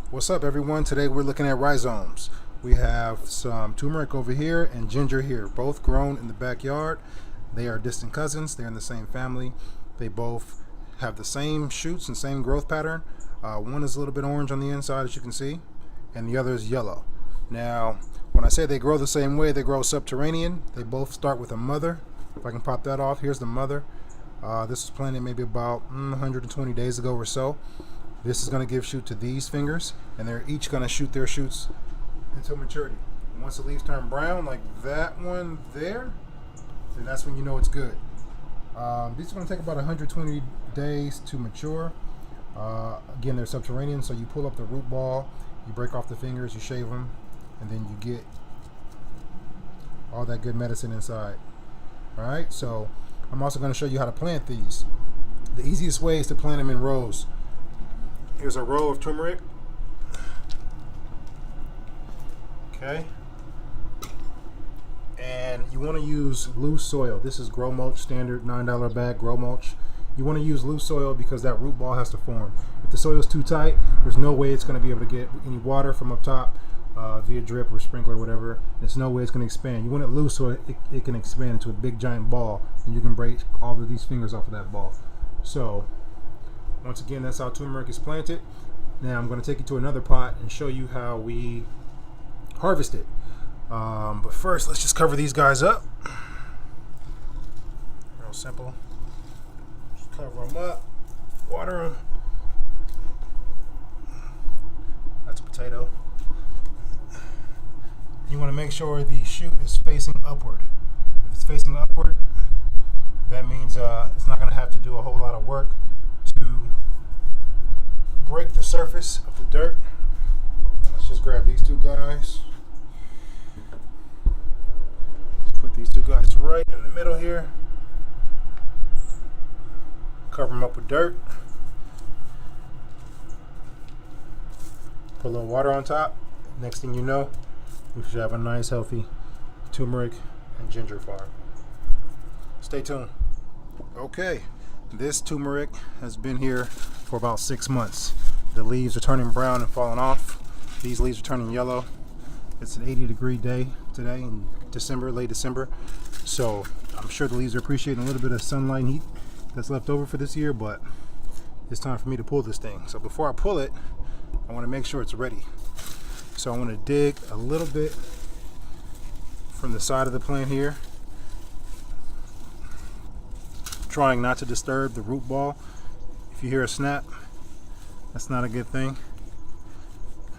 What's up, everyone? Today we're looking at rhizomes. We have some turmeric over here and ginger here, both grown in the backyard. They are distant cousins. They're in the same family. They both have the same shoots and same growth pattern. One is a little bit orange on the inside, as you can see, and the other is yellow. Now, when I say they grow the same way, they grow subterranean. They both start with a mother. If I can pop that off, here's the mother. This was planted maybe about 120 days ago or so. This is going to give shoot to these fingers, and they're each going to shoot their shoots until maturity. Once the leaves turn brown, like that one there, then that's when you know it's good. These are going to take about 120 days to mature. Again, they're subterranean, so you pull up the root ball, you break off the fingers, you shave them, and then you get all that good medicine inside. Alright, so I'm also going to show you how to plant these. The easiest way is to plant them in rows. Here's a row of turmeric. Okay. And you want to use loose soil. This is grow mulch, standard $9 bag grow mulch. You want to use loose soil because that root ball has to form. If the soil is too tight, there's no way it's going to be able to get any water from up top via drip or sprinkler or whatever. There's no way it's going to expand. You want it loose so it can expand into a big giant ball, and you can break all of these fingers off of that ball. So once again, that's how turmeric is planted. Now I'm going to take you to another pot and show you how we harvest it. But first, let's just cover these guys up. Real simple. Just cover them up, water them. That's a potato. You want to make sure the shoot is facing upward. If it's facing upward, that means it's not going to have to do a whole lot of work to break the surface of the dirt. Let's just grab these two guys. Let's put these two guys right in the middle here. Cover them up with dirt. Put a little water on top. Next thing you know, we should have a nice, healthy turmeric and ginger farm. Stay tuned. Okay. This turmeric has been here for about 6 months. The leaves are turning brown and falling off. These leaves are turning yellow. It's an 80-degree day today in December, late December. So I'm sure the leaves are appreciating a little bit of sunlight and heat that's left over for this year, but it's time for me to pull this thing. So before I pull it, I want to make sure it's ready. So I want to dig a little bit from the side of the plant here, trying not to disturb the root ball. If you hear a snap, that's not a good thing.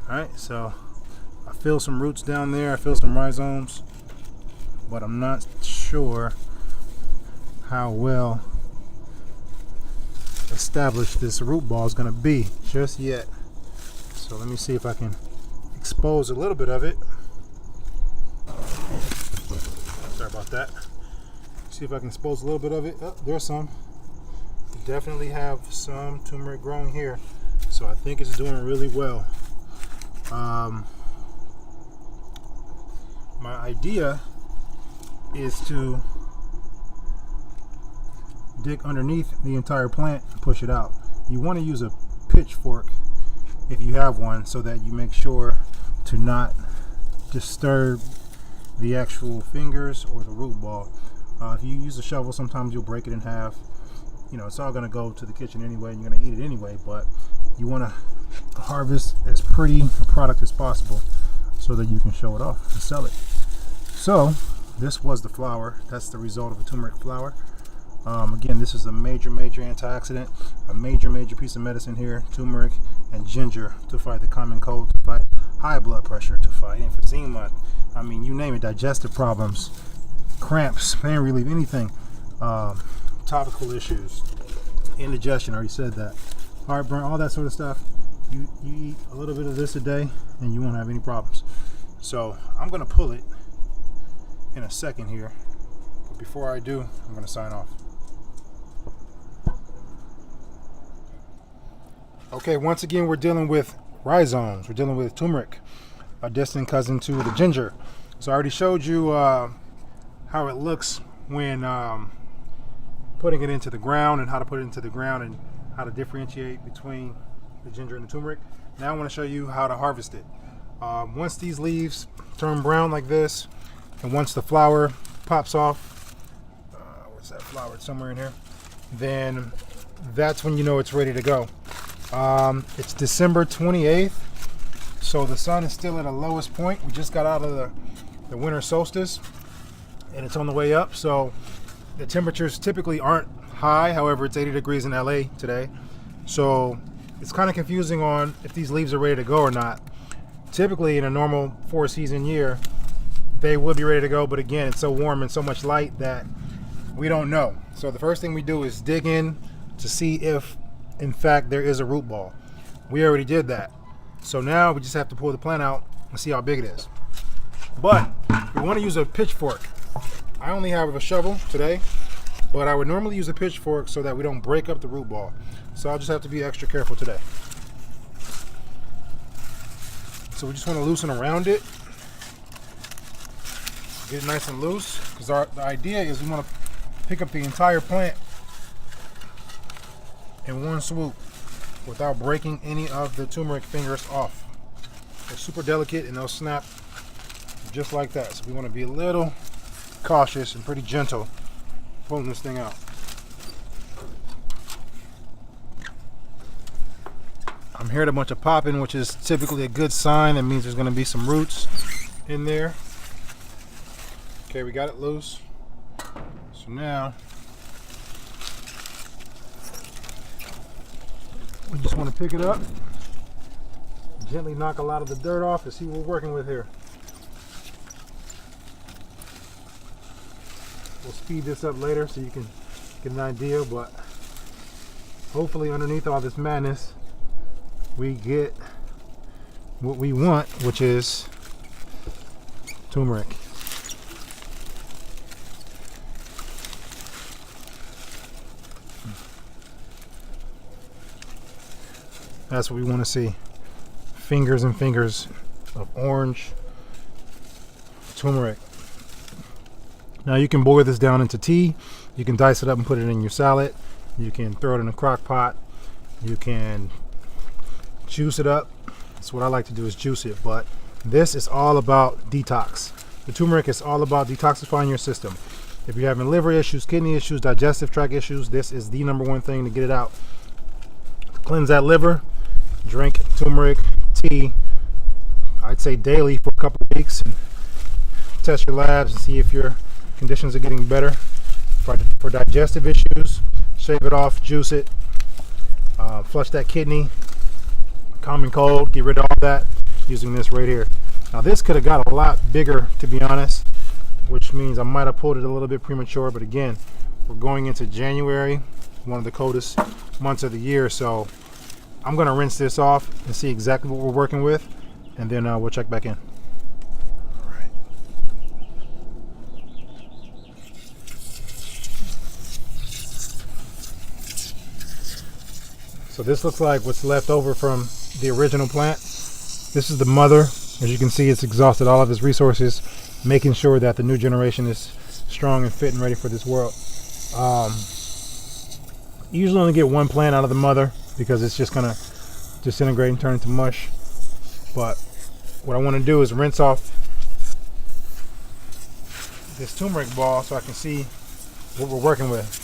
Alright, so I feel some roots down there, I feel some rhizomes, but I'm not sure how well established this root ball is going to be just yet. So let me see if I can expose a little bit of it. Sorry about that. See if I can expose a little bit of it. Oh, there's some. Definitely have some turmeric growing here, so I think it's doing really well. My idea is to dig underneath the entire plant and push it out. You want to use a pitchfork if you have one, so that you make sure to not disturb the actual fingers or the root ball. If you use a shovel, sometimes you'll break it in half. You know, it's all going to go to the kitchen anyway, and you're going to eat it anyway, but you want to harvest as pretty a product as possible so that you can show it off and sell it. So this was the flower. That's the result of a turmeric flower. Again, this is a major antioxidant, a major piece of medicine here. Turmeric and ginger to fight the common cold, to fight high blood pressure, to fight emphysema. I mean, you name it, digestive problems, cramps, pain relief, anything. Topical issues, indigestion, I already said that, heartburn, all that sort of stuff. You eat a little bit of this a day and you won't have any problems. So I'm going to pull it in a second here, but before I do, I'm going to sign off. Okay, once again, we're dealing with rhizomes. We're dealing with turmeric, a distant cousin to the ginger. So I already showed you how it looks when putting it into the ground, and how to put it into the ground, and how to differentiate between the ginger and the turmeric. Now I want to show you how to harvest it. Once these leaves turn brown like this, and once the flower pops off, what's that flower? It's somewhere in here. Then that's when you know it's ready to go. It's December 28th, so the sun is still at a lowest point. We just got out of the winter solstice, and it's on the way up. So the temperatures typically aren't high. However, it's 80 degrees in LA today, so it's kind of confusing on if these leaves are ready to go or not. Typically in a normal 4-season year, they would be ready to go, but again, it's so warm and so much light that we don't know. So the first thing we do is dig in to see if in fact there is a root ball. We already did that, so now we just have to pull the plant out and see how big it is. But we want to use a pitchfork. I only have a shovel today, but I would normally use a pitchfork so that we don't break up the root ball. So I'll just have to be extra careful today. So we just want to loosen around it, get it nice and loose, because the idea is we want to pick up the entire plant in one swoop without breaking any of the turmeric fingers off. They're super delicate and they'll snap just like that. So we want to be a little cautious and pretty gentle pulling this thing out. I'm hearing a bunch of popping, which is typically a good sign. That means there's going to be some roots in there. Okay, we got it loose. So now we just want to pick it up, gently knock a lot of the dirt off and see what we're working with here. We'll speed this up later so you can get an idea, but hopefully underneath all this madness we get what we want, which is turmeric. That's what we want to see. Fingers and fingers of orange turmeric. Now you can boil this down into tea. You can dice it up and put it in your salad. You can throw it in a crock pot. You can juice it up. That's what I like to do, is juice it. But this is all about detox. The turmeric is all about detoxifying your system. If you're having liver issues, kidney issues, digestive tract issues, this is the number one thing to get it out. To cleanse that liver, drink turmeric tea, I'd say daily for a couple of weeks, and test your labs and see if your conditions are getting better. For digestive issues, shave it off, juice it, flush that kidney, common cold, get rid of all that using this right here. Now this could have got a lot bigger, to be honest, which means I might have pulled it a little bit premature, but again, we're going into January, one of the coldest months of the year, so I'm going to rinse this off and see exactly what we're working with, and then we'll check back in. All right. So this looks like what's left over from the original plant. This is the mother. As you can see, it's exhausted all of its resources, making sure that the new generation is strong and fit and ready for this world. You usually only get one plant out of the mother because it's just gonna disintegrate and turn into mush. But what I want to do is rinse off this turmeric ball so I can see what we're working with.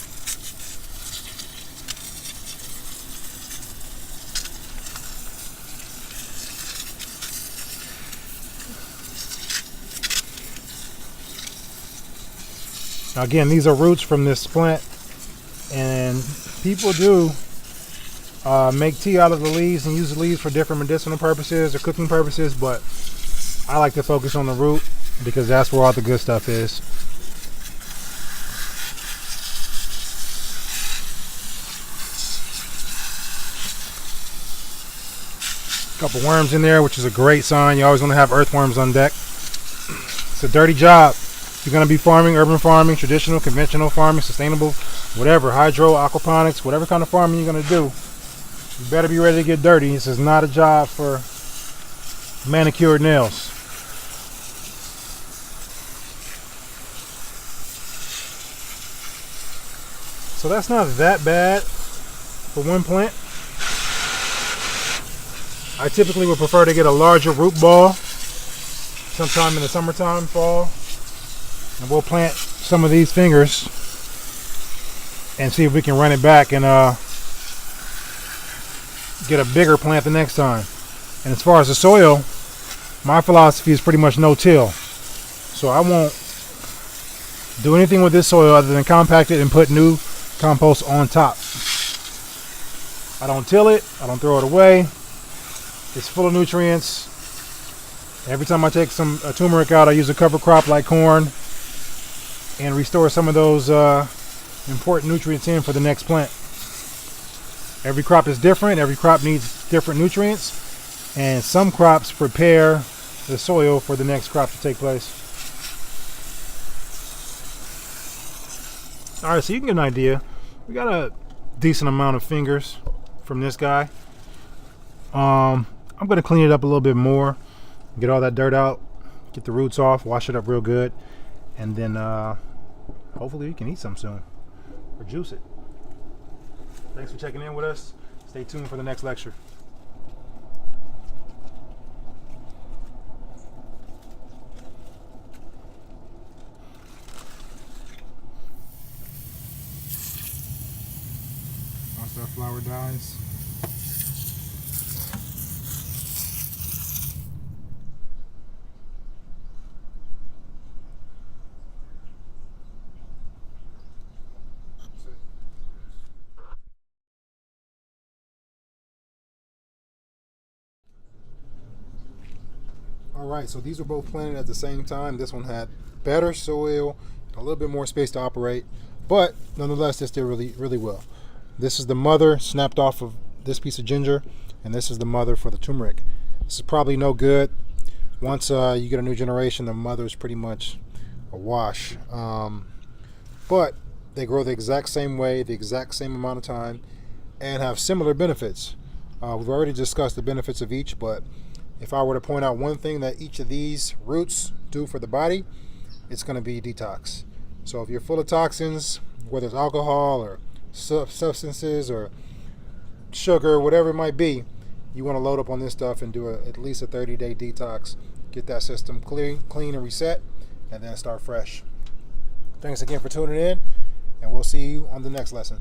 Now again, these are roots from this plant, and people do make tea out of the leaves and use the leaves for different medicinal purposes or cooking purposes, but I like to focus on the root because that's where all the good stuff is. A couple worms in there, which is a great sign. You always want to have earthworms on deck. It's a dirty job. You're going to be farming, urban farming, traditional, conventional farming, sustainable, whatever, hydro, aquaponics, whatever kind of farming you're going to do, you better be ready to get dirty. This is not a job for manicured nails. So that's not that bad for one plant. I typically would prefer to get a larger root ball sometime in the summertime, fall, and we'll plant some of these fingers and see if we can run it back and get a bigger plant the next time. And as far as the soil, my philosophy is pretty much no-till. So I won't do anything with this soil other than compact it and put new compost on top. I don't till it, I don't throw it away. It's full of nutrients. Every time I take some turmeric out, I use a cover crop like corn and restore some of those important nutrients in for the next plant. Every crop is different, every crop needs different nutrients, and some crops prepare the soil for the next crop to take place. Alright, so you can get an idea. We got a decent amount of fingers from this guy. I'm going to clean it up a little bit more, get all that dirt out, get the roots off, wash it up real good, and then hopefully we can eat some soon or juice it. Thanks for checking in with us. Stay tuned for the next lecture. Once that flower dies, Alright, so these were both planted at the same time. This one had better soil, a little bit more space to operate, but nonetheless this did really well. This is the mother snapped off of this piece of ginger, and this is the mother for the turmeric. This is probably no good. Once you get a new generation, the mother is pretty much a wash. But they grow the exact same way, the exact same amount of time, and have similar benefits. We've already discussed the benefits of each, but if I were to point out one thing that each of these roots do for the body, it's going to be detox. So if you're full of toxins, whether it's alcohol or substances or sugar, whatever it might be, you want to load up on this stuff and do at least a 30-day detox. Get that system clean and reset, and then start fresh. Thanks again for tuning in, and we'll see you on the next lesson.